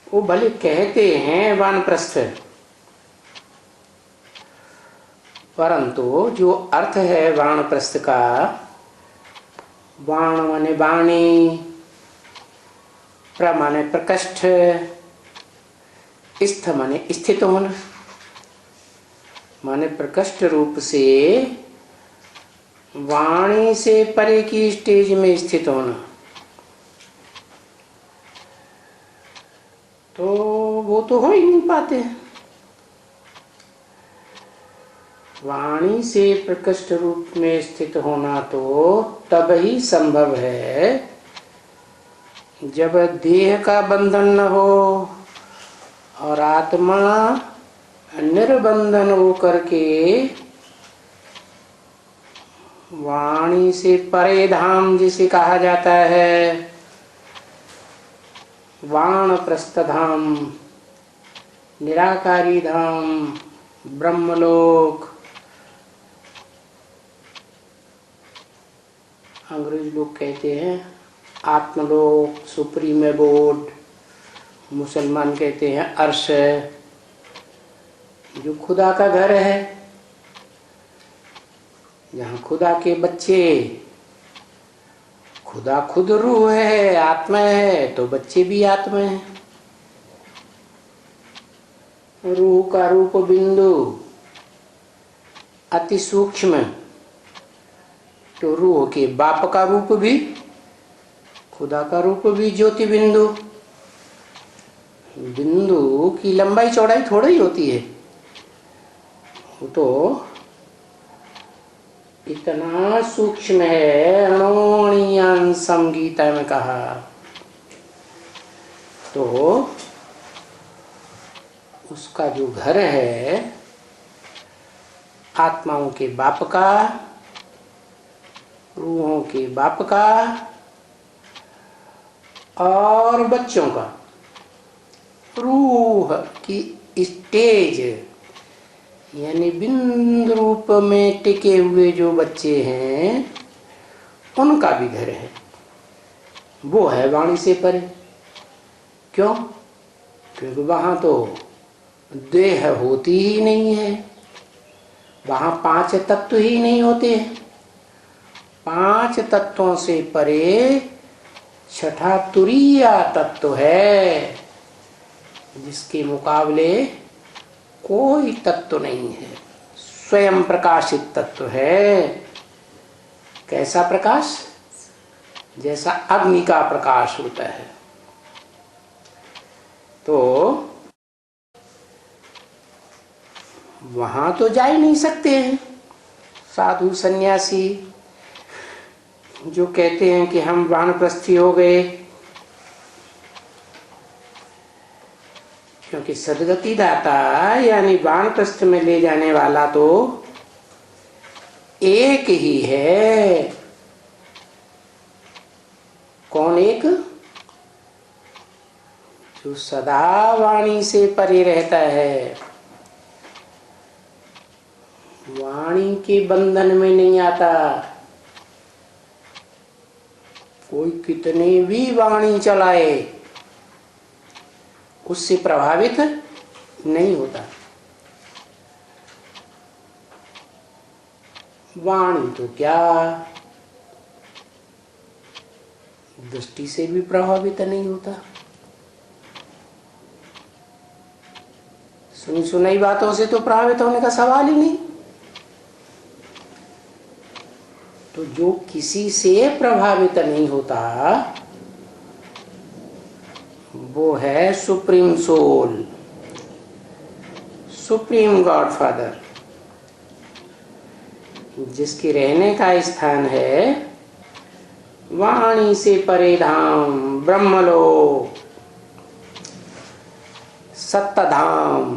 वो भले कहते हैं वानप्रस्थ, परंतु जो अर्थ है वानप्रस्थ का, वाण माने वाणी, प्र माने प्रकष्ठ, स्थ माने स्थित होना, माने प्रकष्ठ रूप से वाणी से परे की स्टेज में स्थित होना। तो वो तो हो ही नहीं पाते। वाणी से प्रकृष्ट रूप में स्थित होना तो तब ही संभव है जब देह का बंधन न हो और आत्मा निर्बंधन हो करके वाणी से परे धाम जिसे कहा जाता है, वानप्रस्थ धाम, निराकारी धाम, ब्रह्मलोक, अंग्रेज लोग कहते हैं आत्मलोक, सुप्रीम एबोर्ड, मुसलमान कहते हैं अर्श, जो खुदा का घर है, जहाँ खुदा के बच्चे, खुदा खुद रूह है, आत्मा है, तो बच्चे भी आत्मा है। रूह का रूप बिंदु अति सूक्ष्म, तो रूह के बाप का रूप भी, खुदा का रूप भी ज्योति बिंदु। बिंदु की लंबाई चौड़ाई थोड़ी ही होती है, वो तो इतना सूक्ष्म है, अणोणीयान संगीता में कहा। तो उसका जो घर है आत्माओं के बाप का, रूहों के बाप का और बच्चों का, रूह की स्टेज यानी बिंदु रूप में टिके हुए जो बच्चे हैं उनका भी घर है, वो है वाणी से परे। क्यों? क्योंकि वहां तो देह होती ही नहीं है, वहां पांच तत्व ही नहीं होते हैं। पांच तत्वों से परे छठा तुरीय तत्व है, जिसके मुकाबले कोई तत्व नहीं है, स्वयं प्रकाशित तत्व है। कैसा प्रकाश? जैसा अग्नि का प्रकाश होता है। तो वहां तो जा ही नहीं सकते हैं साधु सन्यासी जो कहते हैं कि हम वानप्रस्थी हो गए, क्योंकि सदगति दाता यानी वानप्रस्थ में ले जाने वाला तो एक ही है। कौन एक? जो सदा वाणी से परे रहता है, वाणी के बंधन में नहीं आता। कोई कितने भी वाणी चलाए उससे प्रभावित नहीं होता। वाणी तो क्या दृष्टि से भी प्रभावित नहीं होता। सुनी सुनाई बातों से तो प्रभावित होने का सवाल ही नहीं। तो जो किसी से प्रभावित नहीं होता वो है सुप्रीम सोल, सुप्रीम गॉडफादर, जिसके रहने का स्थान है वाणी से परे धाम, ब्रह्मलोक, सत्तधाम।